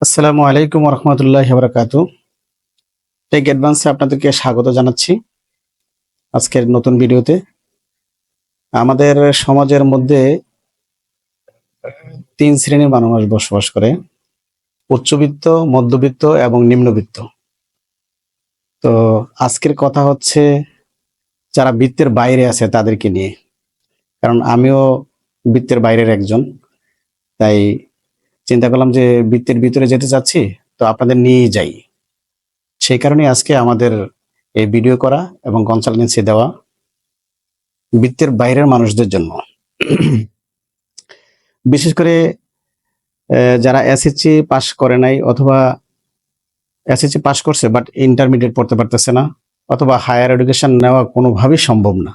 আসসালামু আলাইকুম রহমতুল্লাহি বারাকাতু। টেক অ্যাডভান্সে আপনাদেরকে স্বাগত জানাচ্ছি আজকের নতুন ভিডিওতে। আমাদের সমাজের মধ্যে তিন শ্রেণীর মানুষ বসবাস করে: উচ্চবিত্ত, মধ্যবিত্ত এবং নিম্নবিত্ত। তো আজকের কথা হচ্ছে যারা বৃত্তের বাইরে আছে তাদেরকে নিয়ে, কারণ আমিও বৃত্তের বাইরের একজন। তাই চিন্তা করলাম যে বৃত্তের ভিতরে যেতে চাচ্ছি, তো আপনাদের নিয়েই যাই। সেই কারণে আজকে আমাদের এই ভিডিও করা এবং কনসালটেন্সি দেওয়া বৃত্তের বাইরের মানুষদের জন্য। বিশেষ করে যারা এসএসসি পাস করে নাই, অথবা এসএসসি পাস করছে বাট ইন্টারমিডিয়েট পড়তে পারতেছে না, অথবা হায়ার এডুকেশন নেওয়া কোনোভাবেই সম্ভব না,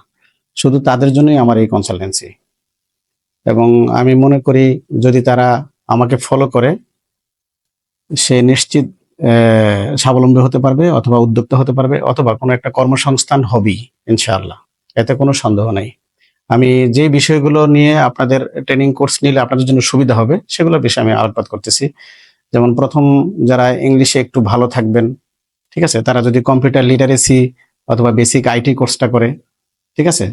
শুধু তাদের জন্যই আমার এই কনসালটেন্সি। এবং আমি মনে করি যদি তারা আমাকে ফলো করে, সে নিশ্চিত স্বাবলম্বী হতে পারবে, অথবা উদ্যোক্তা হতে পারবে, অথবা কোনো একটা কর্মসংস্থান হবেই ইনশাআল্লাহ। এতে কোনো সন্দেহ নাই। আমি যে বিষয়গুলো নিয়ে আপনাদের ট্রেনিং কোর্স নিলে আপনাদের জন্য সুবিধা হবে, সেগুলোর বিষয়ে আমি আলোকপাত করতেছি। যেমন প্রথম, যারা ইংলিশে একটু ভালো থাকবেন, ঠিক আছে, তারা যদি কম্পিউটার লিটারেসি অথবা বেসিক আইটি কোর্সটা করে, ঠিক আছে,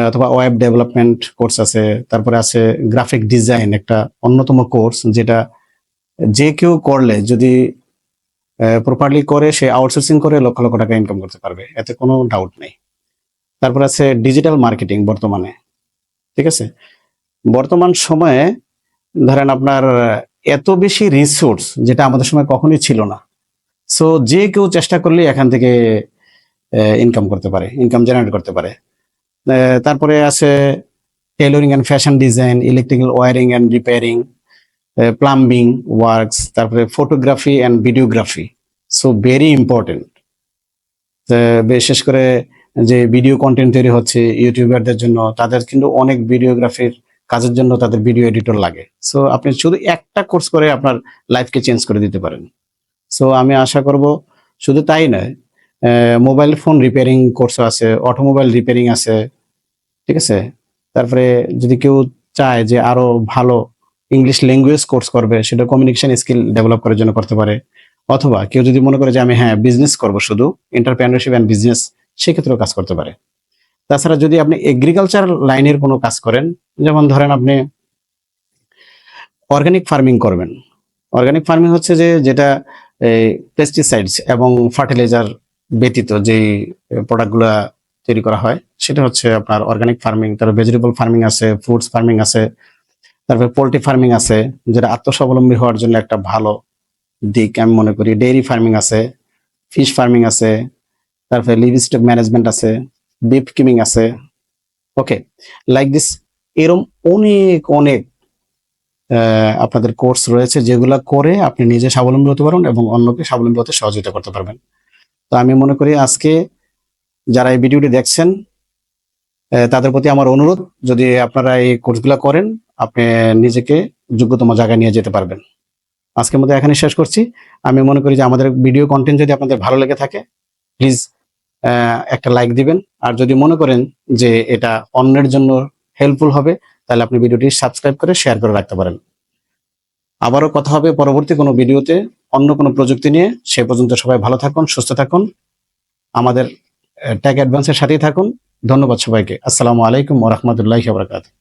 অথবা ওয়েব ডেভেলপমেন্ট কোর্স আছে, তারপরে আছে গ্রাফিক ডিজাইন, একটা অন্যতম কোর্স যেটা যে কেউ করলে, যদি প্রপারলি করে, সে আউটসোর্সিং করে লক্ষ লক্ষ টাকা ইনকাম করতে পারবে, এতে কোনো ডাউট নেই। তারপর আছে ডিজিটাল মার্কেটিং বর্তমানে, ঠিক আছে। বর্তমান সময়ে ধরেন আপনার এত বেশি রিসোর্স, যেটা আমাদের সময় কখনোই ছিল না। সো যে কেউ চেষ্টা করলে এখান থেকে ইনকাম করতে পারে, ইনকাম জেনারেট করতে পারে। তারপরে আছে tailoring and fashion design, electrical wiring and repairing, plumbing works, তারপরে photography and videography. So very important. বিশেষ করে যে ভিডিও কন্টেন্ট তৈরি হচ্ছে ইউটিউবারদের জন্য, তাদের কিন্তু অনেক ভিডিওগ্রাফির কাজের জন্য তাদের ভিডিও এডিটর লাগে। সো আপনি শুধু একটা কোর্স করে আপনার লাইফকে চেঞ্জ করে দিতে পারেন। সো আমি আশা করব, শুধু তাই নয়, মোবাইল ফোন রিপেয়ারিং কোর্স আছে, অটোমোবাইল রিপেয়ারিং আছে, ঠিক আছে। তারপরে যদি কেউ চায় যে আরো ভালো ইংলিশ ল্যাঙ্গুয়েজ কোর্স করবে, সেটা কমিউনিকেশন স্কিল ডেভেলপ করার জন্য করতে পারে। অথবা কেউ যদি মনে করে যে আমি বিজনেস করব, শুধু এন্টারপ্রেনারশিপ অ্যান্ড বিজনেস, সেক্ষেত্রেও কাজ করতে পারে। তাছাড়া যদি আপনি এগ্রিকালচার লাইনের কোনো কাজ করেন, যেমন ধরেন আপনি অর্গানিক ফার্মিং করবেন। অর্গানিক ফার্মিং হচ্ছে যেটা পেস্টিসাইডস এবং ফার্টিলাইজার ব্যতীত যেই প্রোডাক্টগুলো তৈরি করা হয়, সেটা হচ্ছে আপনার অর্গানিক ফার্মিং। তারপর ভেজিটেবল ফার্মিং আছে, ফ্রুটস ফার্মিং আছে, তারপরে পোল্ট্রি ফার্মিং আছে, যেটা আত্মস্বাবলম্বী হওয়ার জন্য একটা ভালো দিক আমি মনে করি। ডেইরি ফার্মিং আছে, ফিশ ফার্মিং আছে, তারপরে লিভস্টক ম্যানেজমেন্ট আছে, বিফ কিমিং আছে। ওকে, লাইক দিস, এরম অনেক অনেক আপনাদের কোর্স রয়েছে, যেগুলা করে আপনি নিজে স্বাবলম্বী হতে পারবেন এবং অন্যকে স্বাবলম্বী হতে সহযোগিতা করতে পারবেন। তো আমি মনে করি আজকে যারা এই ভিডিওটি দেখছেন, তাদের প্রতি আমার অনুরোধ, যদি আপনারা এই কোর্সগুলো করেন, আপনি নিজেকে যোগ্যতম জায়গায় নিয়ে যেতে পারবেন। আজকের মধ্যে এখানে শেষ করছি। আমি মনে করি যে আমাদের ভিডিও কন্টেন্ট যদি আপনাদের ভালো লেগে থাকে, প্লিজ একটা লাইক দিবেন। আর যদি মনে করেন যে এটা অন্যের জন্য হেল্পফুল হবে, তাহলে আপনি ভিডিওটি সাবস্ক্রাইব করে শেয়ার করে রাখতে পারেন। আবারও কথা হবে পরবর্তী কোনো ভিডিওতে অন্য কোনো প্রযুক্তি নিয়ে। সে পর্যন্ত সবাই ভালো থাকুন, সুস্থ থাকুন, আমাদের টেক অ্যাডভান্সের সাথেই থাকুন। ধন্যবাদ সবাইকে। আসসালামু আলাইকুম ওয়া রাহমাতুল্লাহি ওয়া বারাকাতুহু।